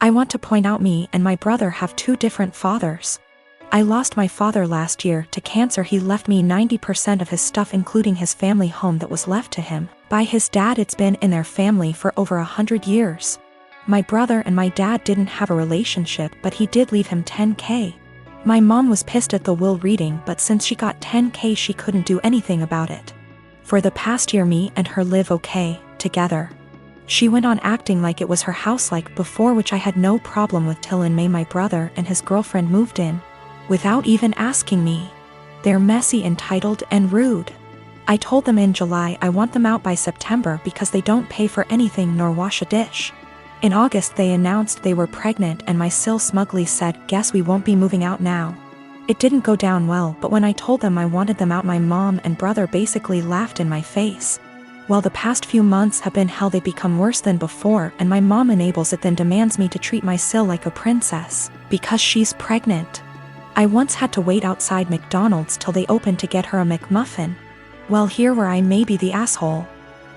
I want to point out me and my brother have two different fathers. I lost my father last year to cancer. He left me 90% of his stuff, including his family home that was left to him by his dad. It's been in their family for over 100 years. My brother and my dad didn't have a relationship, but he did leave him $10K. My mom was pissed at the will reading, but since she got $10K she couldn't do anything about it. For the past year me and her live okay together. She went on acting like it was her house like before, which I had no problem with, till in May my brother and his girlfriend moved in without even asking me. They're messy, entitled, and rude. I told them in July I want them out by September because they don't pay for anything nor wash a dish. In August they announced they were pregnant and my sil smugly said, "Guess we won't be moving out now." It didn't go down well, but when I told them I wanted them out, my mom and brother basically laughed in my face. Well, the past few months have been hell. They become worse than before, and my mom enables it, then demands me to treat my sil like a princess because she's pregnant. I once had to wait outside McDonald's till they opened to get her a McMuffin. Well, here where I may be the asshole.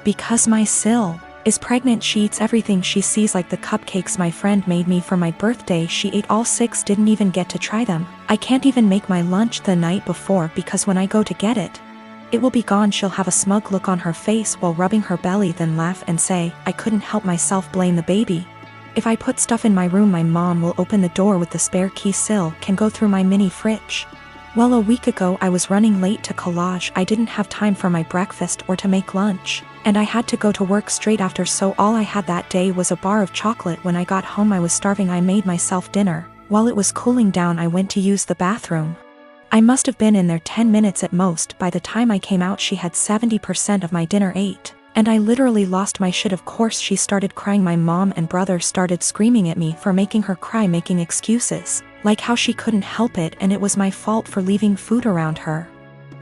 Because my sil is pregnant, she eats everything she sees, like the cupcakes my friend made me for my birthday. She ate all 6, didn't even get to try them. I can't even make my lunch the night before because when I go to get it, it will be gone. She'll have a smug look on her face while rubbing her belly, then laugh and say, "I couldn't help myself, blame the baby." If I put stuff in my room, my mom will open the door with the spare key. Sil can go through my mini fridge. Well, a week ago I was running late to collage. I didn't have time for my breakfast or to make lunch, and I had to go to work straight after, so all I had that day was a bar of chocolate. When I got home I was starving. I made myself dinner. While it was cooling down I went to use the bathroom. I must have been in there 10 minutes at most. By the time I came out she had 70% of my dinner ate. And I literally lost my shit. Of course she started crying. My mom and brother started screaming at me for making her cry, making excuses, like how she couldn't help it and it was my fault for leaving food around her.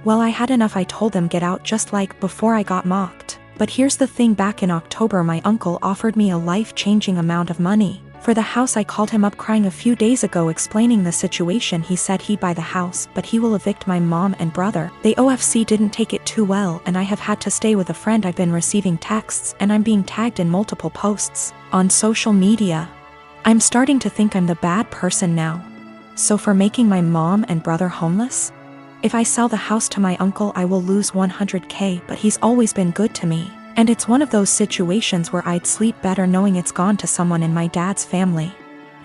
Well, I had enough. I told them get out, just like before I got mocked. But here's the thing, back in October my uncle offered me a life-changing amount of money for the house. I called him up crying a few days ago explaining the situation. He said he'd buy the house, but he will evict my mom and brother. The OFC didn't take it too well and I have had to stay with a friend. I've been receiving texts and I'm being tagged in multiple posts on social media. I'm starting to think I'm the bad person now. So for making my mom and brother homeless? If I sell the house to my uncle I will lose 100K, but he's always been good to me. And it's one of those situations where I'd sleep better knowing it's gone to someone in my dad's family.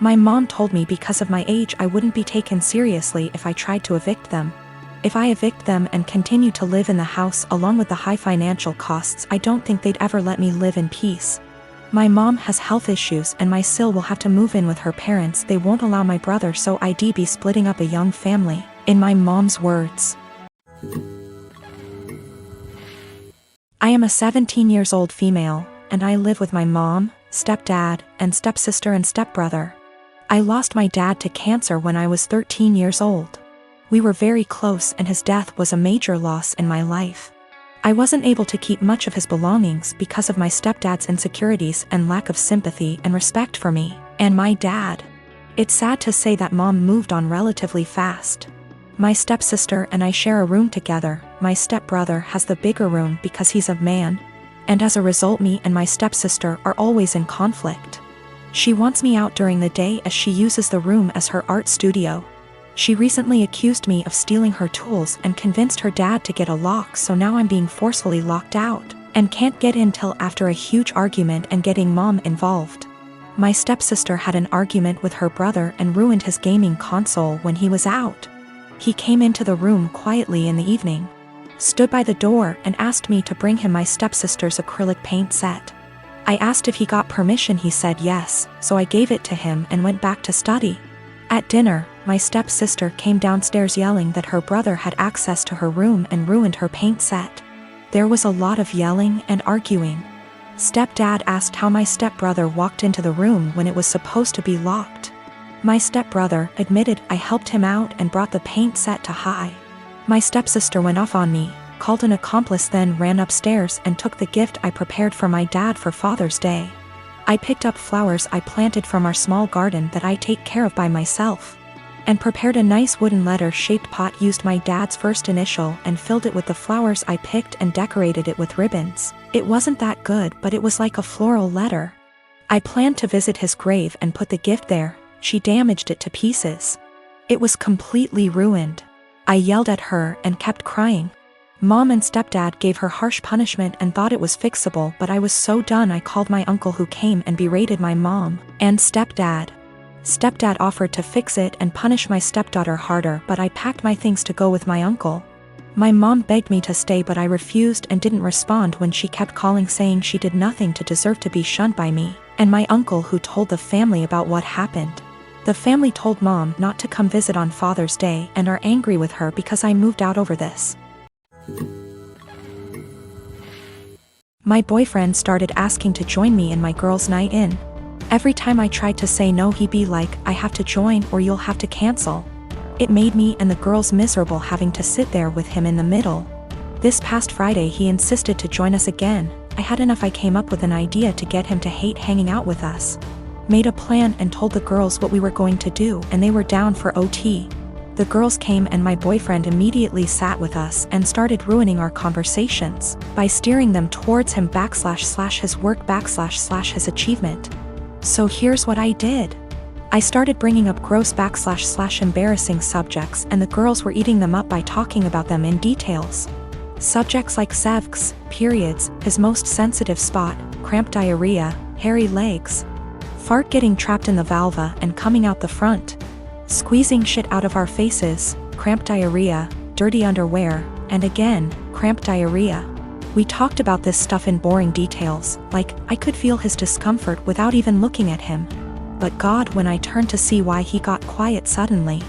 My mom told me because of my age I wouldn't be taken seriously if I tried to evict them. If I evict them and continue to live in the house along with the high financial costs, I don't think they'd ever let me live in peace. My mom has health issues and my sil will have to move in with her parents. They won't allow my brother, so I'd be splitting up a young family, in my mom's words. I am a 17-year-old female, and I live with my mom, stepdad, and stepsister and stepbrother. I lost my dad to cancer when I was 13 years old. We were very close and his death was a major loss in my life. I wasn't able to keep much of his belongings because of my stepdad's insecurities and lack of sympathy and respect for me and my dad. It's sad to say that mom moved on relatively fast. My stepsister and I share a room together. My stepbrother has the bigger room because he's a man, and as a result me and my stepsister are always in conflict. She wants me out during the day as she uses the room as her art studio. She recently accused me of stealing her tools and convinced her dad to get a lock, so now I'm being forcefully locked out and can't get in till after a huge argument and getting mom involved. My stepsister had an argument with her brother and ruined his gaming console when he was out. He came into the room quietly in the evening, stood by the door and asked me to bring him my stepsister's acrylic paint set. I asked if he got permission. He said yes, so I gave it to him and went back to study. At dinner, my stepsister came downstairs yelling that her brother had access to her room and ruined her paint set. There was a lot of yelling and arguing. Stepdad asked how my stepbrother walked into the room when it was supposed to be locked. My stepbrother admitted I helped him out and brought the paint set to high. My stepsister went off on me, called an accomplice, then ran upstairs and took the gift I prepared for my dad for Father's Day. I picked up flowers I planted from our small garden that I take care of by myself, and prepared a nice wooden letter-shaped pot, used my dad's first initial and filled it with the flowers I picked and decorated it with ribbons. It wasn't that good, but it was like a floral letter. I planned to visit his grave and put the gift there. She damaged it to pieces. It was completely ruined. I yelled at her and kept crying. Mom and stepdad gave her harsh punishment and thought it was fixable, but I was so done I called my uncle, who came and berated my mom and stepdad. Stepdad offered to fix it and punish my stepdaughter harder, but I packed my things to go with my uncle. My mom begged me to stay, but I refused and didn't respond when she kept calling saying she did nothing to deserve to be shunned by me and my uncle, who told the family about what happened. The family told Mom not to come visit on Father's Day and are angry with her because I moved out over this. My boyfriend started asking to join me in my girls' night in. Every time I tried to say no, he'd be like, "I have to join or you'll have to cancel." It made me and the girls miserable having to sit there with him in the middle. This past Friday he insisted to join us again. I had enough. I came up with an idea to get him to hate hanging out with us. Made a plan and told the girls what we were going to do, and they were down for OT. The girls came and my boyfriend immediately sat with us and started ruining our conversations by steering them towards him / his work / his achievement. So here's what I did. I started bringing up gross / embarrassing subjects, and the girls were eating them up by talking about them in details. Subjects like sex, periods, his most sensitive spot, cramp diarrhea, hairy legs, fart getting trapped in the vulva and coming out the front, squeezing shit out of our faces, cramp diarrhea, dirty underwear, and again, cramp diarrhea. We talked about this stuff in boring details, like I could feel his discomfort without even looking at him. But God, when I turned to see why, he got quiet suddenly.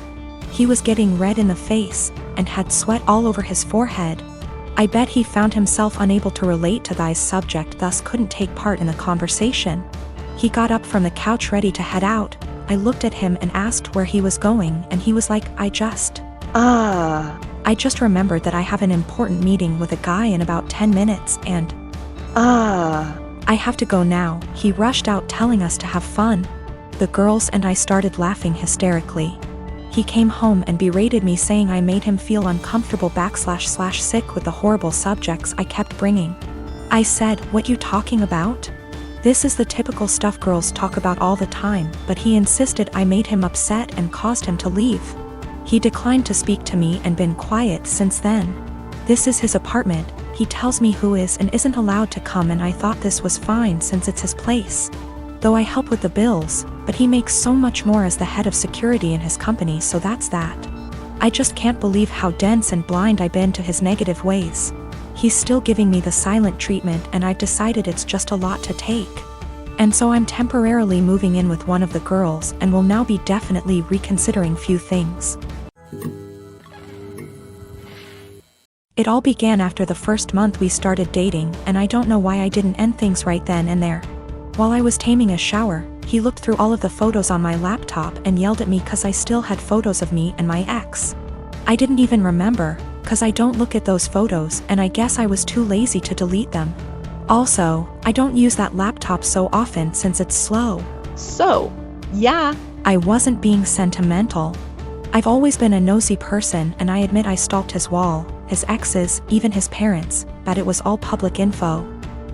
He was getting red in the face and had sweat all over his forehead. I bet he found himself unable to relate to this subject, thus couldn't take part in the conversation. He got up from the couch ready to head out. I looked at him and asked where he was going, and he was like, I just remembered that I have an important meeting with a guy in about 10 minutes and I have to go now. He rushed out telling us to have fun. The girls and I started laughing hysterically. He came home and berated me, saying I made him feel uncomfortable / sick with the horrible subjects I kept bringing. I said, "What you talking about? This is the typical stuff girls talk about all the time," but he insisted I made him upset and caused him to leave. He declined to speak to me and been quiet since then. This is his apartment. He tells me who is and isn't allowed to come, and I thought this was fine since it's his place. Though I help with the bills, but he makes so much more as the head of security in his company, so that's that. I just can't believe how dense and blind I've been to his negative ways. He's still giving me the silent treatment, and I've decided it's just a lot to take. And so I'm temporarily moving in with one of the girls and will now be definitely reconsidering few things. It all began after the first month we started dating, and I don't know why I didn't end things right then and there. While I was taming a shower, he looked through all of the photos on my laptop and yelled at me cause I still had photos of me and my ex. I didn't even remember, cause I don't look at those photos, and I guess I was too lazy to delete them. Also, I don't use that laptop so often since it's slow. So, yeah. I wasn't being sentimental. I've always been a nosy person, and I admit I stalked his wall, his exes, even his parents, but it was all public info.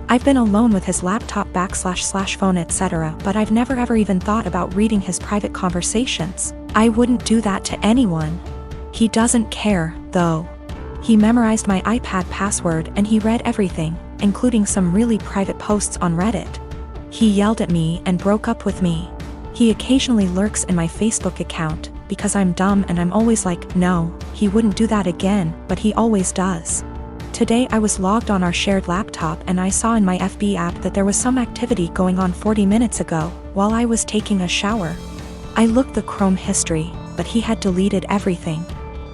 I've been alone with his laptop / phone etc., but I've never ever even thought about reading his private conversations. I wouldn't do that to anyone. He doesn't care, though. He memorized my iPad password and he read everything, including some really private posts on Reddit. He yelled at me and broke up with me. He occasionally lurks in my Facebook account, because I'm dumb and I'm always like, no, he wouldn't do that again, but he always does. Today I was logged on our shared laptop and I saw in my FB app that there was some activity going on 40 minutes ago, while I was taking a shower. I looked the Chrome history, but he had deleted everything.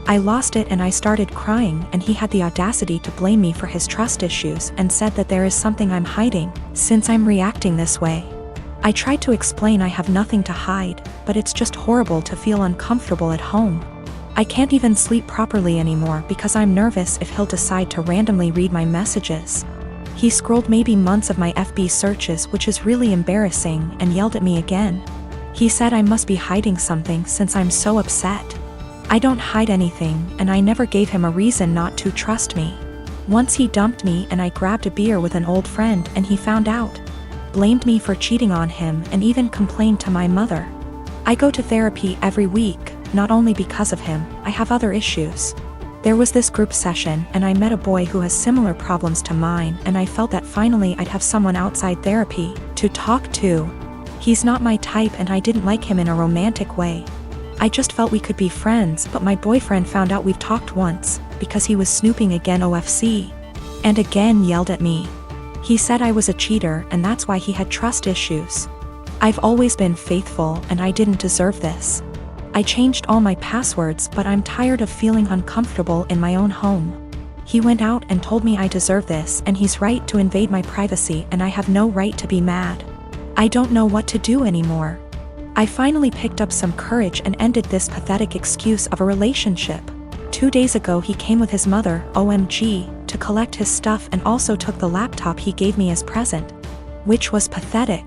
I lost it and I started crying, and he had the audacity to blame me for his trust issues and said that there is something I'm hiding, since I'm reacting this way. I tried to explain I have nothing to hide, but it's just horrible to feel uncomfortable at home. I can't even sleep properly anymore because I'm nervous if he'll decide to randomly read my messages. He scrolled maybe months of my FB searches, which is really embarrassing, and yelled at me again. He said I must be hiding something since I'm so upset. I don't hide anything, and I never gave him a reason not to trust me. Once he dumped me and I grabbed a beer with an old friend and he found out. blamed me for cheating on him, and even complained to my mother. I go to therapy every week, not only because of him, I have other issues. There was this group session and I met a boy who has similar problems to mine, and I felt that finally I'd have someone outside therapy to talk to. He's not my type and I didn't like him in a romantic way. I just felt we could be friends, but my boyfriend found out we've talked once, because he was snooping again OFC. And again yelled at me. He said I was a cheater and that's why he had trust issues. I've always been faithful and I didn't deserve this. I changed all my passwords, but I'm tired of feeling uncomfortable in my own home. He went out and told me I deserve this, and he's right to invade my privacy, and I have no right to be mad. I don't know what to do anymore. I finally picked up some courage and ended this pathetic excuse of a relationship. 2 days ago he came with his mother, OMG, to collect his stuff and also took the laptop he gave me as present. Which was pathetic.